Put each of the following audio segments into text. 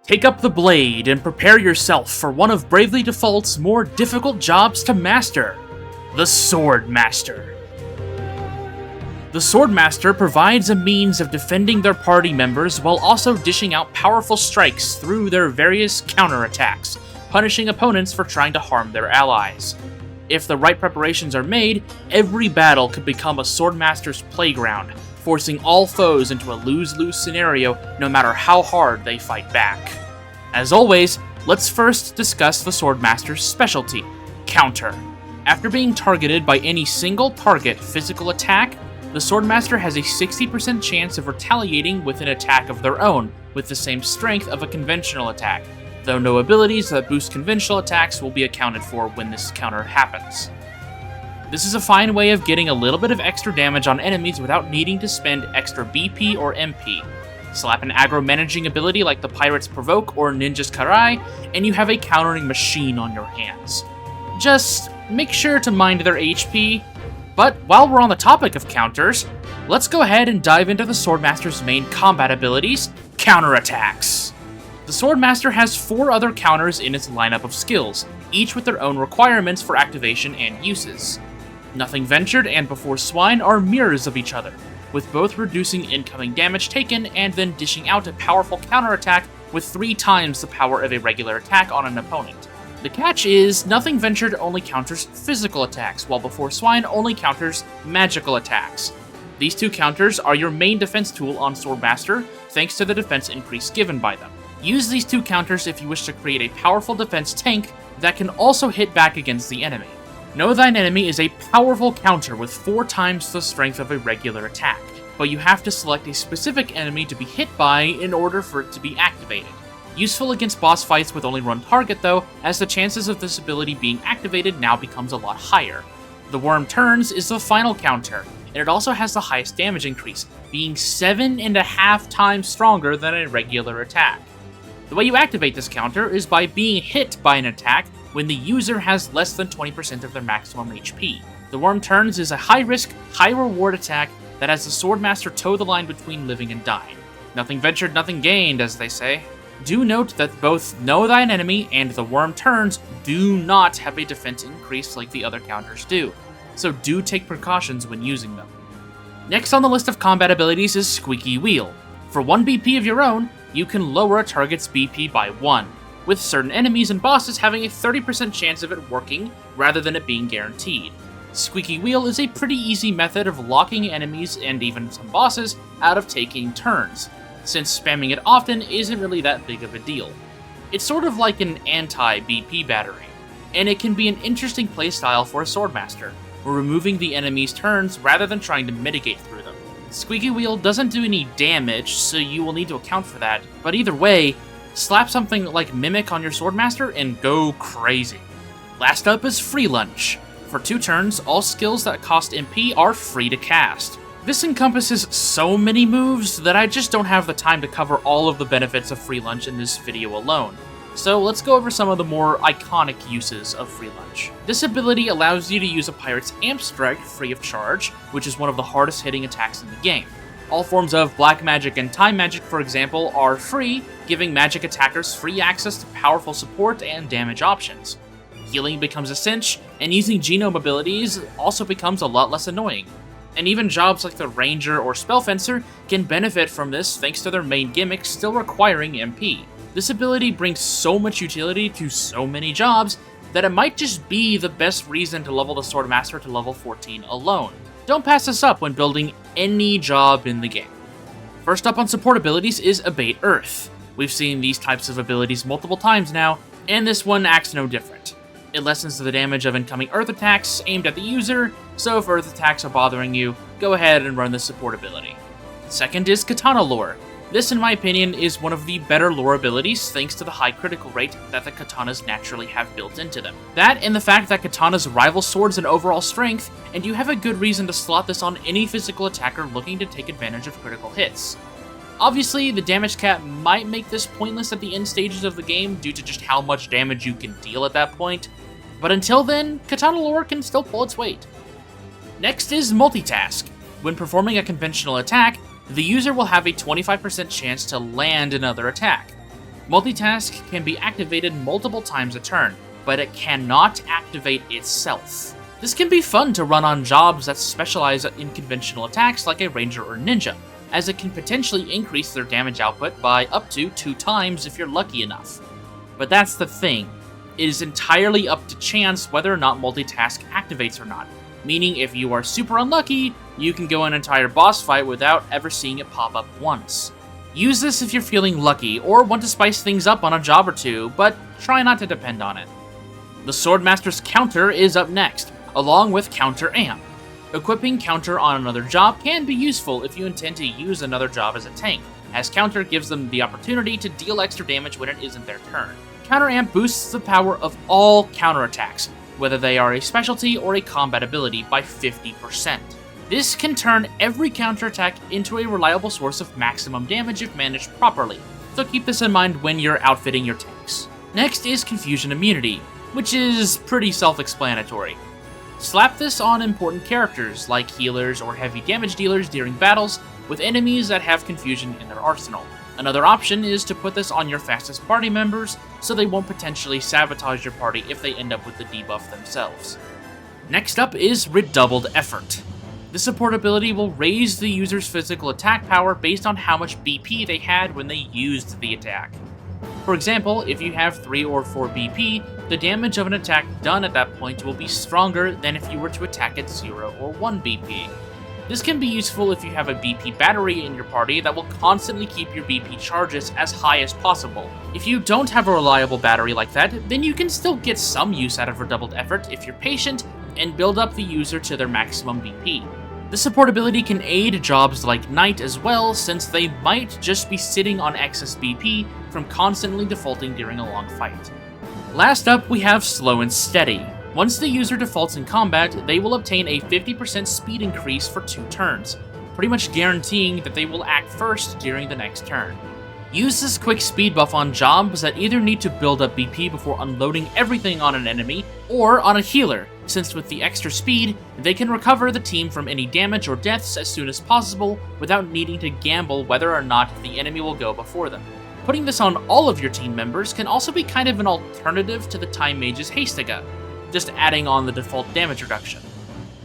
Take up the blade and prepare yourself for one of Bravely Default's more difficult jobs to master, the Swordmaster. The Swordmaster provides a means of defending their party members while also dishing out powerful strikes through their various counterattacks, punishing opponents for trying to harm their allies. If the right preparations are made, every battle could become a Swordmaster's playground, forcing all foes into a lose-lose scenario no matter how hard they fight back. As always, let's first discuss the Swordmaster's specialty, counter. After being targeted by any single target physical attack, the Swordmaster has a 60% chance of retaliating with an attack of their own, with the same strength of a conventional attack, though no abilities that boost conventional attacks will be accounted for when this counter happens. This is a fine way of getting a little bit of extra damage on enemies without needing to spend extra BP or MP. Slap an aggro managing ability like the Pirate's Provoke or Ninja's Karai, and you have a countering machine on your hands. Just make sure to mind their HP, but while we're on the topic of counters, let's go ahead and dive into the Swordmaster's main combat abilities, counterattacks. The Swordmaster has 4 other counters in its lineup of skills, each with their own requirements for activation and uses. Nothing Ventured and Before Swine are mirrors of each other, with both reducing incoming damage taken and then dishing out a powerful counterattack with 3 times the power of a regular attack on an opponent. The catch is, Nothing Ventured only counters physical attacks, while Before Swine only counters magical attacks. These 2 counters are your main defense tool on Swordmaster, thanks to the defense increase given by them. Use these 2 counters if you wish to create a powerful defense tank that can also hit back against the enemy. Know Thine Enemy is a powerful counter with 4 times the strength of a regular attack, but you have to select a specific enemy to be hit by in order for it to be activated. Useful against boss fights with only one target though, as the chances of this ability being activated now becomes a lot higher. The Worm Turns is the final counter, and it also has the highest damage increase, being 7.5 times stronger than a regular attack. The way you activate this counter is by being hit by an attack when the user has less than 20% of their maximum HP. The Worm Turns is a high-risk, high-reward attack that has the Swordmaster toe the line between living and dying. Nothing ventured, nothing gained, as they say. Do note that both Know Thine Enemy and the Worm Turns do not have a defense increase like the other counters do, so do take precautions when using them. Next on the list of combat abilities is Squeaky Wheel. For 1 BP of your own, you can lower a target's BP by 1, with certain enemies and bosses having a 30% chance of it working rather than it being guaranteed. Squeaky Wheel is a pretty easy method of locking enemies and even some bosses out of taking turns, since spamming it often isn't really that big of a deal. It's sort of like an anti-BP battery, and it can be an interesting playstyle for a Swordmaster, removing the enemy's turns rather than trying to mitigate through them. Squeaky Wheel doesn't do any damage, so you will need to account for that, but either way, slap something like Mimic on your Swordmaster and go crazy. Last up is Free Lunge. For 2 turns, all skills that cost MP are free to cast. This encompasses so many moves that I just don't have the time to cover all of the benefits of Free Lunge in this video alone. So let's go over some of the more iconic uses of Free Lunge. This ability allows you to use a pirate's Amp Strike free of charge, which is one of the hardest hitting attacks in the game. All forms of Black Magic and Time Magic, for example, are free, giving magic attackers free access to powerful support and damage options. Healing becomes a cinch, and using genome abilities also becomes a lot less annoying. And even jobs like the Ranger or Spellfencer can benefit from this thanks to their main gimmick still requiring MP. This ability brings so much utility to so many jobs that it might just be the best reason to level the Swordmaster to level 14 alone. Don't pass this up when building any job in the game. First up on support abilities is Abate Earth. We've seen these types of abilities multiple times now, and this one acts no different. It lessens the damage of incoming Earth attacks aimed at the user, so if Earth attacks are bothering you, go ahead and run this support ability. Second is Katana Lore. This, in my opinion, is one of the better lore abilities thanks to the high critical rate that the katanas naturally have built into them. That and the fact that katanas rival swords in overall strength, and you have a good reason to slot this on any physical attacker looking to take advantage of critical hits. Obviously, the damage cap might make this pointless at the end stages of the game due to just how much damage you can deal at that point, but until then, Katana Lore can still pull its weight. Next is Multitask. When performing a conventional attack, the user will have a 25% chance to land another attack. Multitask can be activated multiple times a turn, but it cannot activate itself. This can be fun to run on jobs that specialize in conventional attacks like a ranger or ninja, as it can potentially increase their damage output by up to 2 times if you're lucky enough. But that's the thing. It is entirely up to chance whether or not multitask activates or not, meaning if you are super unlucky, you can go an entire boss fight without ever seeing it pop up once. Use this if you're feeling lucky or want to spice things up on a job or two, but try not to depend on it. The Swordmaster's counter is up next, along with Counter Amp. Equipping Counter on another job can be useful if you intend to use another job as a tank, as Counter gives them the opportunity to deal extra damage when it isn't their turn. Counter Amp boosts the power of all counterattacks, whether they are a specialty or a combat ability, by 50%. This can turn every counterattack into a reliable source of maximum damage if managed properly, so keep this in mind when you're outfitting your tanks. Next is Confusion Immunity, which is pretty self-explanatory. Slap this on important characters like healers or heavy damage dealers during battles with enemies that have confusion in their arsenal. Another option is to put this on your fastest party members so they won't potentially sabotage your party if they end up with the debuff themselves. Next up is Redoubled Effort. This support ability will raise the user's physical attack power based on how much BP they had when they used the attack. For example, if you have 3 or 4 BP, the damage of an attack done at that point will be stronger than if you were to attack at 0 or 1 BP. This can be useful if you have a BP battery in your party that will constantly keep your BP charges as high as possible. If you don't have a reliable battery like that, then you can still get some use out of Redoubled Effort if you're patient and build up the user to their maximum BP. This support ability can aid jobs like Knight as well, since they might just be sitting on excess BP from constantly defaulting during a long fight. Last up, we have Slow and Steady. Once the user defaults in combat, they will obtain a 50% speed increase for 2 turns, pretty much guaranteeing that they will act first during the next turn. Use this quick speed buff on jobs that either need to build up BP before unloading everything on an enemy, or on a healer, since with the extra speed, they can recover the team from any damage or deaths as soon as possible without needing to gamble whether or not the enemy will go before them. Putting this on all of your team members can also be kind of an alternative to the Time Mage's Hastega, just adding on the default damage reduction.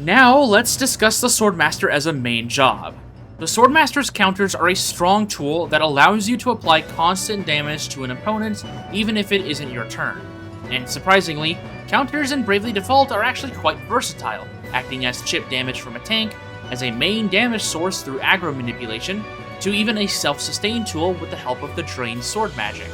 Now, let's discuss the Swordmaster as a main job. The Swordmaster's counters are a strong tool that allows you to apply constant damage to an opponent even if it isn't your turn. And surprisingly, counters in Bravely Default are actually quite versatile, acting as chip damage from a tank, as a main damage source through aggro manipulation, to even a self-sustain tool with the help of the Drain Sword magic.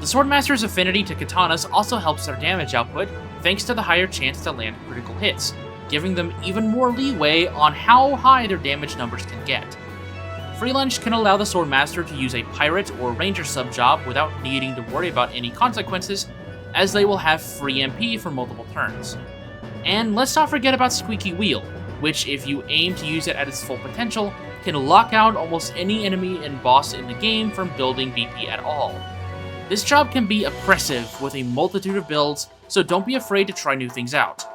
The Swordmaster's affinity to katanas also helps their damage output thanks to the higher chance to land critical hits, giving them even more leeway on how high their damage numbers can get. Free Lunch can allow the Swordmaster to use a pirate or ranger sub-job without needing to worry about any consequences, as they will have free MP for multiple turns. And let's not forget about Squeaky Wheel, which, if you aim to use it at its full potential, can lock out almost any enemy and boss in the game from building BP at all. This job can be oppressive with a multitude of builds, so don't be afraid to try new things out.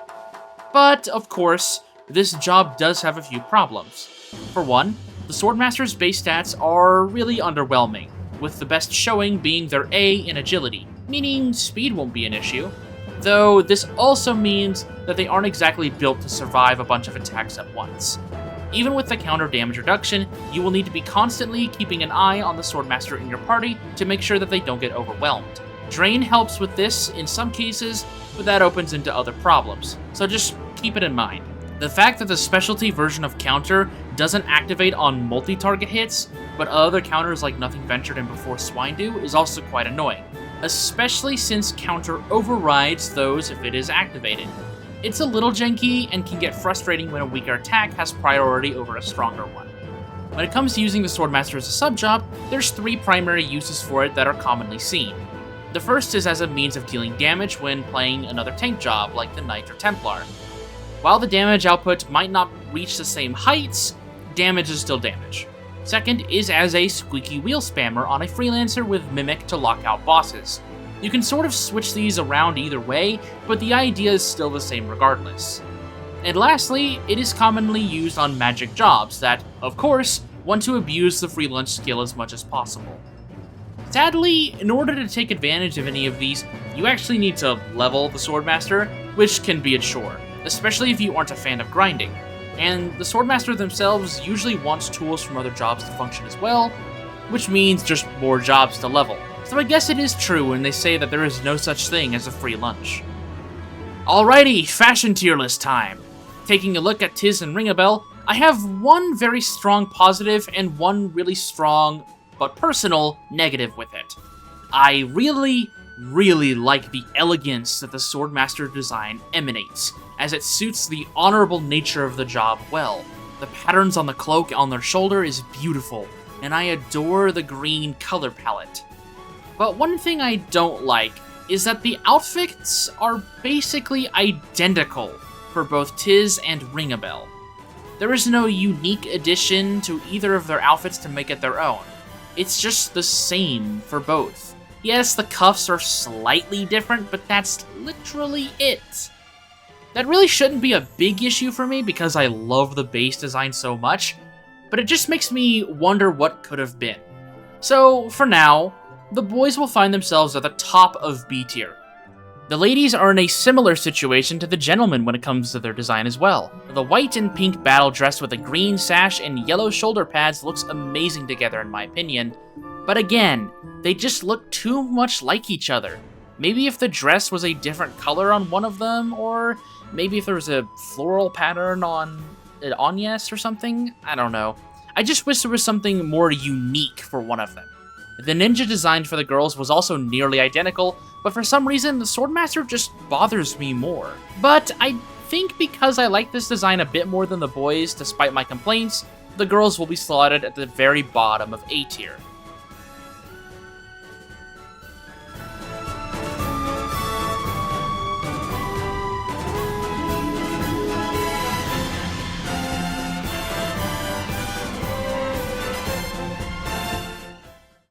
But, of course, this job does have a few problems. For one, the Swordmaster's base stats are really underwhelming, with the best showing being their A in agility, meaning speed won't be an issue, though this also means that they aren't exactly built to survive a bunch of attacks at once. Even with the counter damage reduction, you will need to be constantly keeping an eye on the Swordmaster in your party to make sure that they don't get overwhelmed. Drain helps with this in some cases, but that opens into other problems, so just keep it in mind. The fact that the specialty version of counter doesn't activate on multi-target hits, but other counters like Nothing Ventured and Before Swine do, is also quite annoying, especially since counter overrides those if it is activated. It's a little janky and can get frustrating when a weaker attack has priority over a stronger one. When it comes to using the Swordmaster as a sub-job, there's 3 primary uses for it that are commonly seen. The first is as a means of dealing damage when playing another tank job like the Knight or Templar. While the damage output might not reach the same heights, damage is still damage. Second is as a squeaky wheel spammer on a freelancer with Mimic to lock out bosses. You can sort of switch these around either way, but the idea is still the same regardless. And lastly, it is commonly used on magic jobs that, of course, want to abuse the free lunch skill as much as possible. Sadly, in order to take advantage of any of these, you actually need to level the Swordmaster, which can be a chore, especially if you aren't a fan of grinding. And the Swordmaster themselves usually wants tools from other jobs to function as well, which means just more jobs to level. So I guess it is true when they say that there is no such thing as a free lunch. Alrighty, fashion tier list time. Taking a look at Tiz and Ringabel, I have one very strong positive and one really strong, but personal, negative with it. I really like the elegance that the Swordmaster design emanates, as it suits the honorable nature of the job well. The patterns on the cloak on their shoulder is beautiful, and I adore the green color palette. But one thing I don't like is that the outfits are basically identical for both Tiz and Ringabel. There is no unique addition to either of their outfits to make it their own. It's just the same for both. Yes, the cuffs are slightly different, but that's literally it. That really shouldn't be a big issue for me because I love the base design so much, but it just makes me wonder what could have been. So, for now, the boys will find themselves at the top of B tier. The ladies are in a similar situation to the gentlemen when it comes to their design as well. The white and pink battle dress with a green sash and yellow shoulder pads looks amazing together in my opinion, but again, they just look too much like each other. Maybe if the dress was a different color on one of them, or maybe if there was a floral pattern on Anyes or something, I don't know. I just wish there was something more unique for one of them. The ninja design for the girls was also nearly identical, but for some reason, the Swordmaster just bothers me more. But I think because I like this design a bit more than the boys, despite my complaints, the girls will be slotted at the very bottom of A tier.